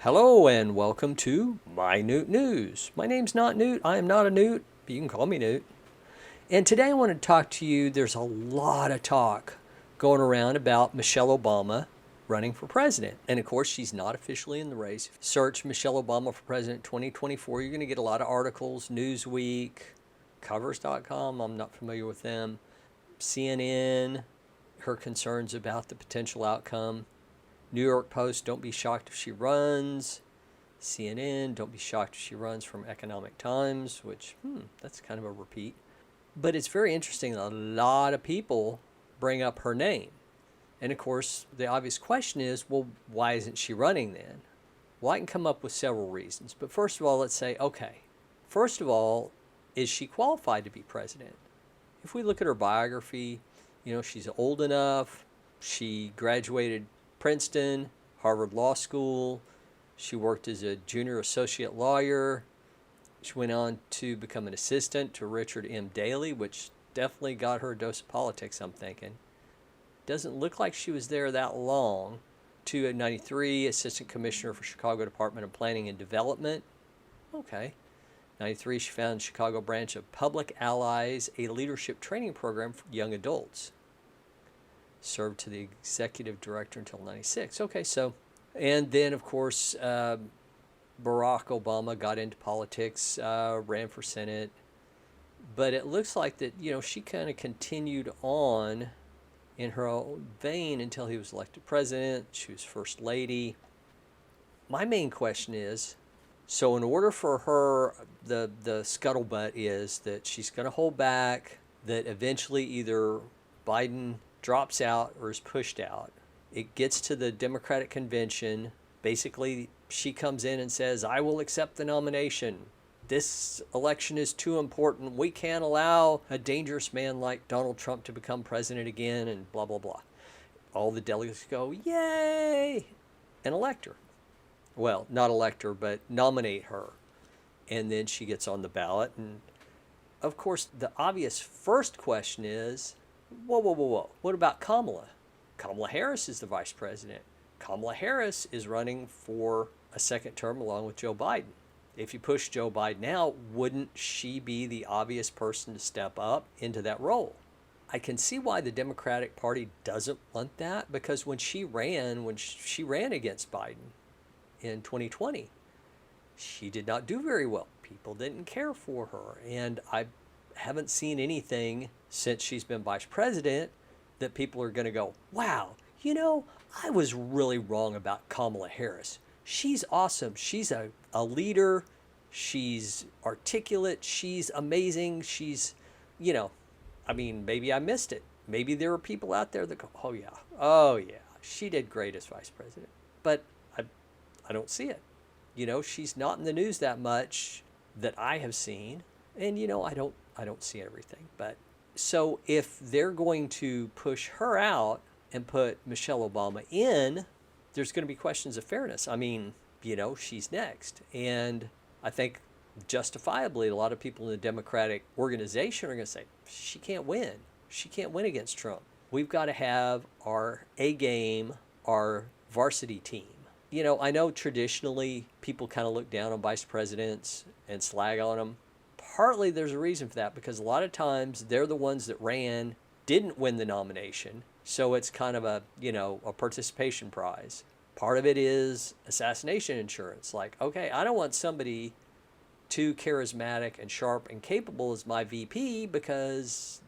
Hello and welcome to My Newt News. My name's not Newt. I am not a Newt, but you can call me Newt. And today I want to talk to you. There's a lot of talk going around about Michelle Obama running for president. And of course, she's not officially in the race. Search Michelle Obama for president 2024. You're going to get a lot of articles, Newsweek, covers.com. I'm not familiar with them. CNN, her concerns about the potential outcome. New York Post, don't be shocked if she runs. CNN, don't be shocked if she runs from Economic Times, which, that's kind of a repeat. But it's very interesting. A lot of people bring up her name. And of course, the obvious question is, well, why isn't she running then? Well, I can come up with several reasons. But first of all, let's say, okay, first of all, is she qualified to be president? If we look at her biography, she's old enough. She graduated Princeton, Harvard Law School. She worked as a junior associate lawyer. She went on to become an assistant to Richard M. Daley, which definitely got her a dose of politics, I'm thinking. Doesn't look like she was there that long. 1993, assistant commissioner for Chicago Department of Planning and Development. Okay. 1993, she founded the Chicago branch of Public Allies, a leadership training program for young adults. Served to the executive director until 1996. Okay, so, and then of course, Barack Obama got into politics, ran for Senate, but it looks like that, she kind of continued on in her own vein until he was elected president. She was first lady. My main question is, so in order for her, the scuttlebutt is that she's going to hold back, that eventually either Biden drops out or is pushed out. It gets to the Democratic convention. Basically, she comes in and says, I will accept the nomination. This election is too important. We can't allow a dangerous man like Donald Trump to become president again, and blah, blah, blah. All the delegates go, yay, and elect her. Well, not elect her, but nominate her. And then she gets on the ballot. And of course, the obvious first question is, whoa. What about Kamala? Kamala Harris is the vice president. Kamala Harris is running for a second term along with Joe Biden. If you push Joe Biden out, wouldn't she be the obvious person to step up into that role? I can see why the Democratic Party doesn't want that, because when she ran against Biden in 2020, she did not do very well. People didn't care for her. And I haven't seen anything since she's been vice president that people are going to go, wow, I was really wrong about Kamala Harris. She's awesome. She's a leader. She's articulate. She's amazing. She's, maybe I missed it. Maybe there are people out there that go, oh yeah, she did great as vice president. But I don't see it. She's not in the news that much that I have seen. And, I don't see everything. But so if they're going to push her out and put Michelle Obama in, there's going to be questions of fairness. She's next. And I think justifiably, a lot of people in the Democratic organization are going to say, she can't win. She can't win against Trump. We've got to have our A game, our varsity team. I know traditionally people kind of look down on vice presidents and slag on them. Partly there's a reason for that, because a lot of times they're the ones that didn't win the nomination. So it's kind of a participation prize. Part of it is assassination insurance. Like, okay, I don't want somebody too charismatic and sharp and capable as my VP, because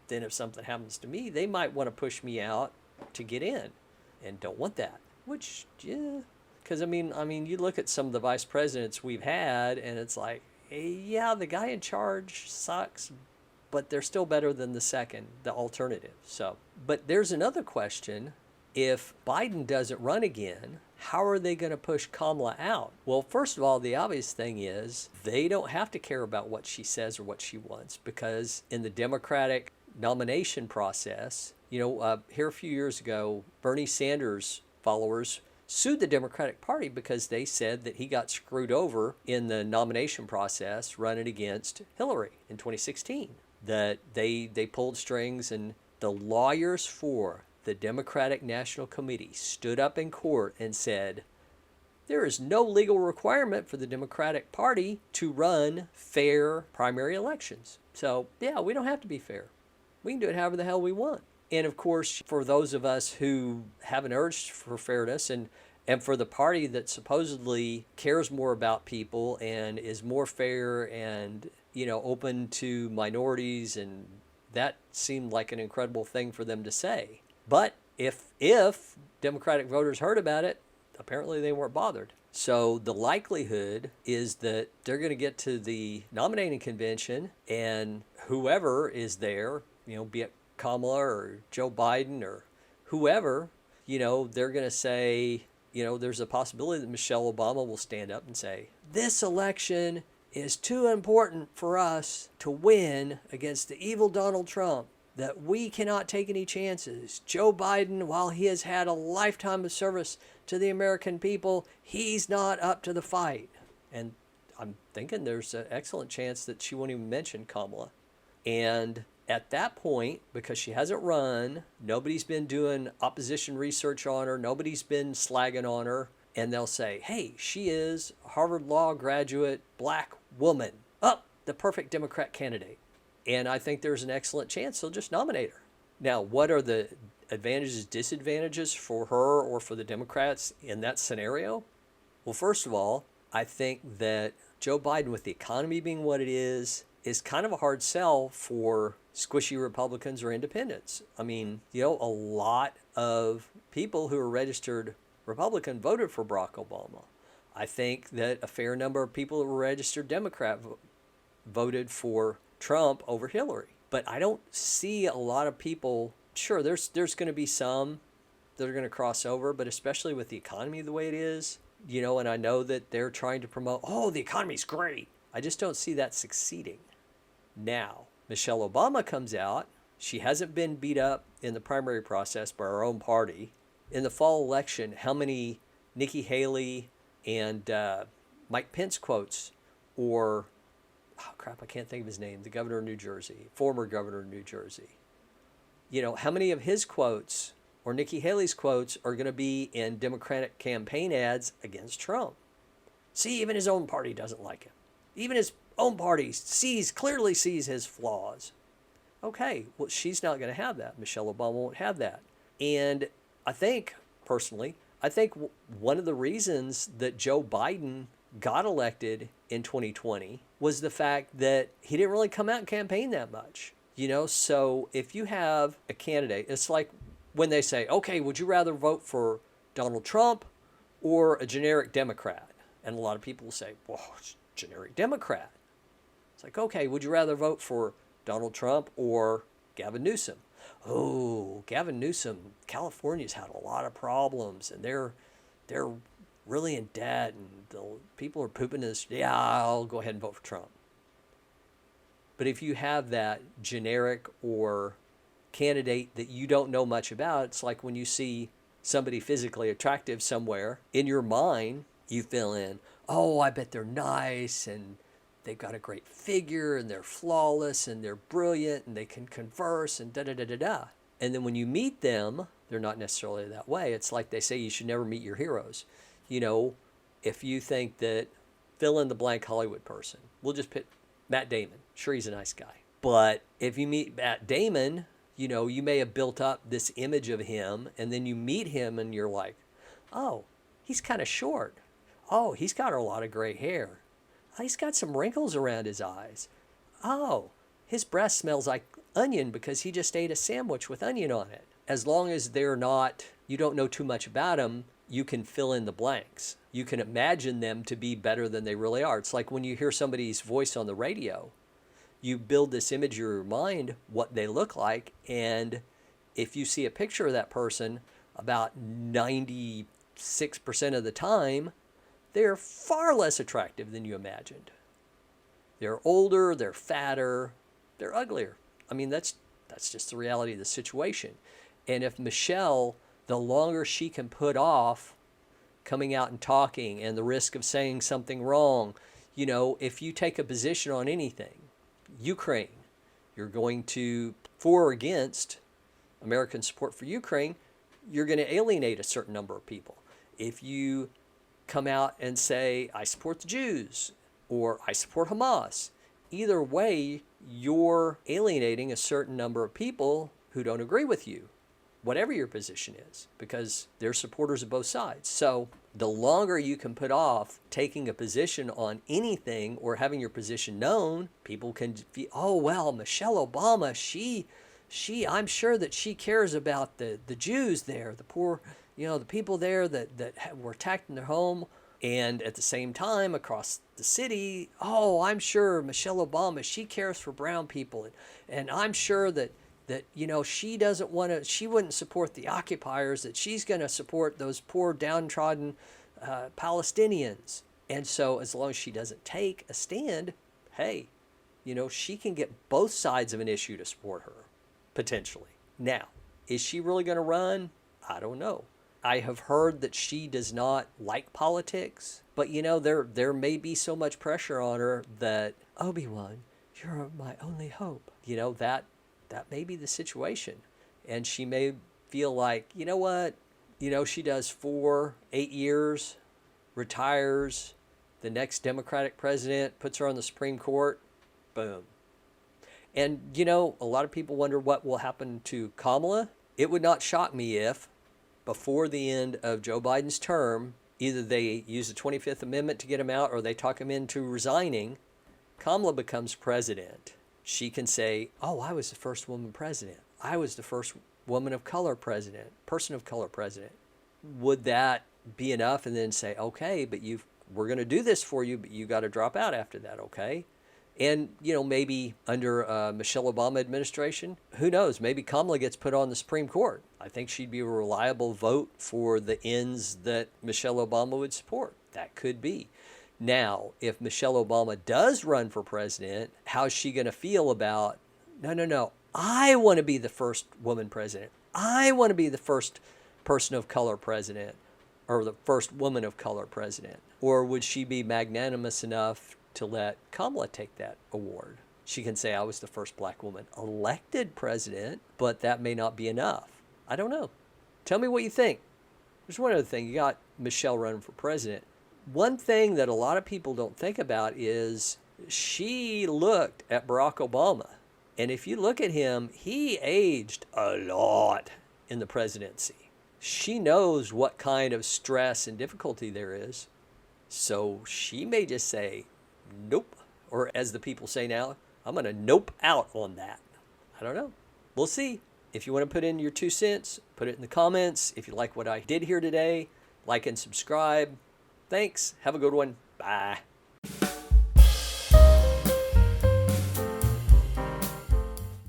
then if something happens to me, they might want to push me out to get in, and don't want that. Which, yeah, because you look at some of the vice presidents we've had, and it's like, yeah, the guy in charge sucks, but they're still better than the alternative. So, but there's another question. If Biden doesn't run again, how are they going to push Kamala out? Well, first of all, the obvious thing is they don't have to care about what she says or what she wants, because in the Democratic nomination process, here a few years ago, Bernie Sanders followers sued the Democratic Party because they said that he got screwed over in the nomination process running against Hillary in 2016. That they pulled strings, and the lawyers for the Democratic National Committee stood up in court and said, There is no legal requirement for the Democratic Party to run fair primary elections. So, yeah, we don't have to be fair. We can do it however the hell we want. And of course, for those of us who have an urge for fairness and for the party that supposedly cares more about people and is more fair and, open to minorities, and that seemed like an incredible thing for them to say. But if Democratic voters heard about it, apparently they weren't bothered. So the likelihood is that they're going to get to the nominating convention, and whoever is there, be it Kamala or Joe Biden or whoever, they're going to say, there's a possibility that Michelle Obama will stand up and say, this election is too important for us to win against the evil Donald Trump, that we cannot take any chances. Joe Biden, while he has had a lifetime of service to the American people, he's not up to the fight. And I'm thinking there's an excellent chance that she won't even mention Kamala. And at that point, because she hasn't run, nobody's been doing opposition research on her, nobody's been slagging on her, and they'll say, hey, she is a Harvard Law graduate, black woman. The perfect Democrat candidate. And I think there's an excellent chance they'll just nominate her. Now, what are the advantages, disadvantages for her or for the Democrats in that scenario? Well, first of all, I think that Joe Biden, with the economy being what it is kind of a hard sell for squishy Republicans or independents. I mean, a lot of people who are registered Republican voted for Barack Obama. I think that a fair number of people who were registered Democrat voted for Trump over Hillary. But I don't see a lot of people. Sure, there's going to be some that are going to cross over, but especially with the economy the way it is, and I know that they're trying to promote, the economy's great. I just don't see that succeeding. Now, Michelle Obama comes out. She hasn't been beat up in the primary process by her own party. In the fall election, how many Nikki Haley and Mike Pence quotes, or I can't think of his name, the governor of New Jersey, former governor of New Jersey. How many of his quotes or Nikki Haley's quotes are going to be in Democratic campaign ads against Trump? See, even his own party doesn't like him. Even his own party clearly sees his flaws. Okay, well, she's not going to have that. Michelle Obama won't have that. And I think, personally, one of the reasons that Joe Biden got elected in 2020 was the fact that he didn't really come out and campaign that much. So if you have a candidate, it's like when they say, okay, would you rather vote for Donald Trump or a generic Democrat? And a lot of people will say, well, it's generic Democrat. It's like, okay, would you rather vote for Donald Trump or Gavin Newsom? Oh, Gavin Newsom, California's had a lot of problems, and they're really in debt, and the people are pooping this. Yeah, I'll go ahead and vote for Trump. But if you have that generic or candidate that you don't know much about, it's like when you see somebody physically attractive somewhere, in your mind, you fill in, I bet they're nice, and they've got a great figure, and they're flawless, and they're brilliant, and they can converse, and da-da-da-da-da. And then when you meet them, they're not necessarily that way. It's like they say you should never meet your heroes. If you think that fill in the blank Hollywood person, we'll just pick Matt Damon. Sure, he's a nice guy. But if you meet Matt Damon, you may have built up this image of him, and then you meet him and you're like, oh, he's kind of short. Oh, he's got a lot of gray hair. He's got some wrinkles around his eyes. Oh, his breath smells like onion because he just ate a sandwich with onion on it. As long as you don't know too much about them, you can fill in the blanks. You can imagine them to be better than they really are. It's like when you hear somebody's voice on the radio, you build this image in your mind, what they look like, and if you see a picture of that person, about 96% of the time, they're far less attractive than you imagined. They're older, they're fatter, they're uglier. I mean, that's just the reality of the situation. And if Michelle, the longer she can put off coming out and talking and the risk of saying something wrong, if you take a position on anything, Ukraine, you're going to, for or against American support for Ukraine, you're going to alienate a certain number of people. If you come out and say, I support the Jews or I support Hamas. Either way, you're alienating a certain number of people who don't agree with you, whatever your position is, because they're supporters of both sides. So the longer you can put off taking a position on anything or having your position known, people can be, oh, well, Michelle Obama, I'm sure that she cares about the Jews there, the poor, the people there that were attacked in their home. And at the same time, across the city, oh, I'm sure Michelle Obama, she cares for brown people. And I'm sure that she doesn't want to, she wouldn't support the occupiers, that she's going to support those poor downtrodden Palestinians. And so as long as she doesn't take a stand, hey, she can get both sides of an issue to support her, potentially. Now, is she really going to run? I don't know. I have heard that she does not like politics, but there may be so much pressure on her that, Obi-Wan, you're my only hope. That may be the situation. And she may feel like, you know what? She does 8 years, retires, the next Democratic president puts her on the Supreme Court, boom. And, a lot of people wonder what will happen to Kamala. It would not shock me if, before the end of Joe Biden's term, either they use the 25th Amendment to get him out or they talk him into resigning, Kamala becomes president. She can say, oh, I was the first woman president. I was the first woman of color president, person of color president. Would that be enough? And then say, okay, but we're going to do this for you, but you got to drop out after that, okay? And, maybe under Michelle Obama administration, who knows, maybe Kamala gets put on the Supreme Court. I think she'd be a reliable vote for the ends that Michelle Obama would support. That could be. Now, if Michelle Obama does run for president, how's she going to feel about, no, I want to be the first woman president. I want to be the first person of color president or the first woman of color president. Or would she be magnanimous enough to let Kamala take that award? She can say, I was the first black woman elected president, but that may not be enough. I don't know. Tell me what you think. There's one other thing. You got Michelle running for president. One thing that a lot of people don't think about is she looked at Barack Obama. And if you look at him, he aged a lot in the presidency. She knows what kind of stress and difficulty there is. So she may just say, nope. Or as the people say now, I'm going to nope out on that. I don't know. We'll see. If you want to put in your 2 cents, put it in the comments. If you like what I did here today, like and subscribe. Thanks. Have a good one. Bye.